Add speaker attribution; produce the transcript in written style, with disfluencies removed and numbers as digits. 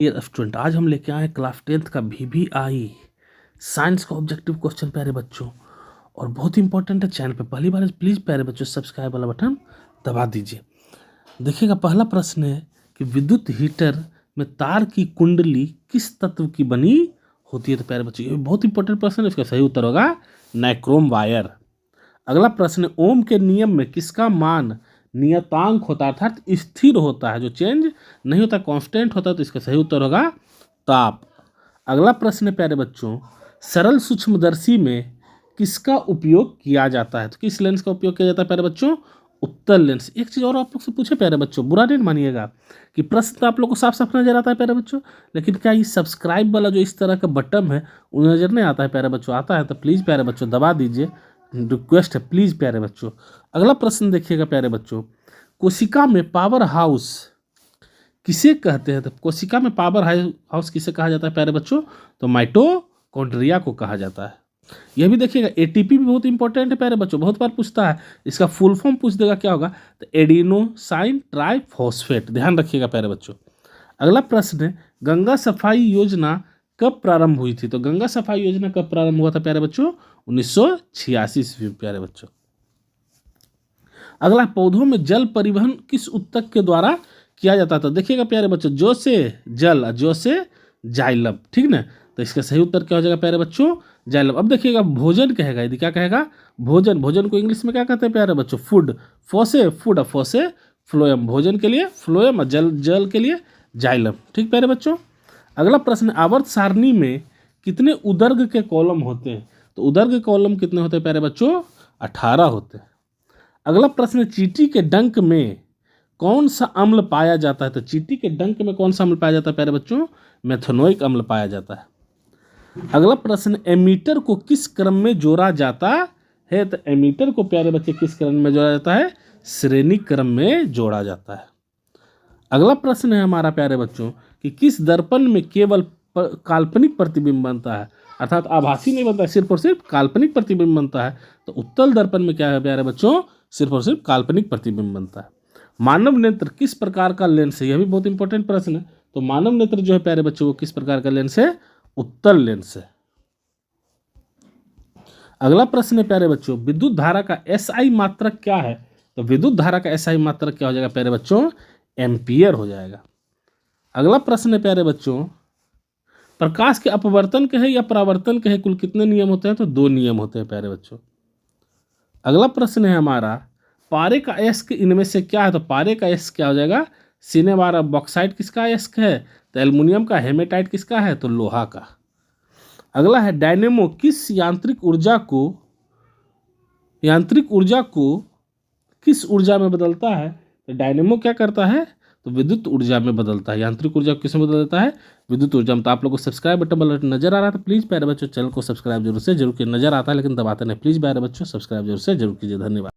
Speaker 1: Dear student, आज हम लेके आए क्लास 10th का VVI साइंस का ऑब्जेक्टिव क्वेश्चन प्यारे बच्चों, और बहुत इंपॉर्टेंट है। चैनल पे पहली बार प्लीज़ प्यारे बच्चों सब्सक्राइब वाला बटन दबा दीजिए। देखिएगा, पहला प्रश्न है कि विद्युत हीटर में तार की कुंडली किस तत्व की बनी होती है। तो प्यारे बच्चों, ये बहुत इंपॉर्टेंट प्रश्न है। इसका सही उत्तर होगा नाइक्रोम वायर। अगला प्रश्न है, ओम के नियम में किसका मान नियतांक होता है, अर्थात स्थिर होता है, जो चेंज नहीं होता, कांस्टेंट होता है। तो इसका सही उत्तर होगा ताप। अगला प्रश्न है प्यारे बच्चों, सरल सूक्ष्मदर्शी में किसका उपयोग किया जाता है। तो किस लेंस का उपयोग किया जाता है प्यारे बच्चों? उत्तल लेंस। एक चीज़ और आप लोग से पूछे प्यारे बच्चों, बुरा नहीं मानिएगा कि प्रश्न तो आप लोग को साफ साफ नजर आता है प्यारे बच्चों, लेकिन क्या ये सब्सक्राइब वाला जो इस तरह का बटन है वो नजर नहीं आता है प्यारे बच्चों? आता है तो प्लीज़ प्यारे बच्चों दबा दीजिए, रिक्वेस्ट है प्लीज़ प्यारे बच्चों। अगला प्रश्न देखिएगा प्यारे बच्चों, कोशिका में पावर हाउस किसे कहते हैं। तो कोशिका में पावर हाउस किसे कहा जाता है प्यारे बच्चों? तो माइटोकॉन्ड्रिया को कहा जाता है। यह भी देखिएगा, एटीपी भी बहुत इंपॉर्टेंट है प्यारे बच्चों, बहुत बार पूछता है। इसका फुल फॉर्म पूछ देगा, क्या होगा? तो एडिनोसाइन ट्राइफॉस्फेट। ध्यान रखिएगा प्यारे बच्चों। अगला प्रश्न है, गंगा सफाई योजना कब प्रारंभ हुई थी। तो गंगा सफाई योजना कब प्रारंभ हुआ था प्यारे बच्चों? 1986 ईस्वी में प्यारे बच्चों। अगला, पौधों में जल परिवहन किस उत्तक के द्वारा किया जाता था। देखिएगा प्यारे बच्चों, जो से जल, जो से जाइलम, ठीक ना। तो इसका सही उत्तर क्या हो जाएगा प्यारे बच्चों? जाइलम। अब देखिएगा, भोजन कहेगा, यदि क्या कहेगा? भोजन। भोजन को इंग्लिश में क्या कहते हैं प्यारे बच्चों? फूड। फोसे फूड, फोसे फ्लोएम। भोजन के लिए फ्लोएम और जल, जल के लिए जाइलम। ठीक प्यारे बच्चों। अगला प्रश्न, आवर्त सारणी में कितने उदर्ग के कॉलम होते हैं। तो उदर्ग कॉलम कितने होते हैं प्यारे बच्चों? 18 होते हैं। अगला प्रश्न, चींटी के डंक में कौन सा अम्ल पाया जाता है। तो चींटी के डंक में कौन सा अम्ल पाया जाता है प्यारे बच्चों? मेथनोइक अम्ल पाया जाता है। अगला प्रश्न, एमीटर को किस क्रम में जोड़ा जाता है। तो एमीटर को प्यारे बच्चे किस क्रम में जोड़ा जाता है? श्रेणी क्रम में जोड़ा जाता है। अगला प्रश्न है हमारा प्यारे बच्चों कि किस दर्पण में केवल काल्पनिक प्रतिबिंब बनता है, अर्थात आभासी नहीं बनता है, सिर्फ और सिर्फ काल्पनिक प्रतिबिंब बनता है। तो उत्तल दर्पण में क्या है प्यारे बच्चों? सिर्फ और सिर्फ काल्पनिक प्रतिबिंब बनता है। मानव नेत्र किस प्रकार का लेंस है। यह भी बहुत इंपॉर्टेंट प्रश्न है। तो मानव नेत्र जो है प्यारे बच्चों, वो किस प्रकार का लेंस है? उत्तल लेंस है। अगला प्रश्न है प्यारे बच्चों, विद्युत धारा का SI मात्रक क्या है। तो विद्युत धारा का SI मात्रक क्या हो जाएगा प्यारे बच्चों? एम्पियर हो जाएगा। अगला प्रश्न है प्यारे बच्चों, प्रकाश के अपवर्तन के है या परावर्तन के है कुल कितने नियम होते हैं। तो 2 नियम होते हैं प्यारे बच्चों। अगला प्रश्न है हमारा, पारे का अयस्क इनमें से क्या है। तो पारे का अयस्क क्या हो जाएगा? सिनेबार। बॉक्साइट किसका अयस्क है? तो एल्युमिनियम का। हेमेटाइट किसका है? तो लोहा का। अगला है, डायनेमो किस यांत्रिक ऊर्जा को किस ऊर्जा में बदलता है। तो डायनेमो क्या करता है? तो विद्युत ऊर्जा में बदलता है। यांत्रिक ऊर्जा को किस में बदल देता है? विद्युत ऊर्जा में। तो आप लोगों को सब्सक्राइब बटन नजर आ रहा है, तो प्लीज़ प्यारे बच्चों चैनल को सब्सक्राइब जरूर से जरूर कीजिए। नजर आता है लेकिन दबाते नहीं, प्लीज़ प्यारे बच्चों सब्सक्राइब जरूर से जरूर कीजिए। धन्यवाद।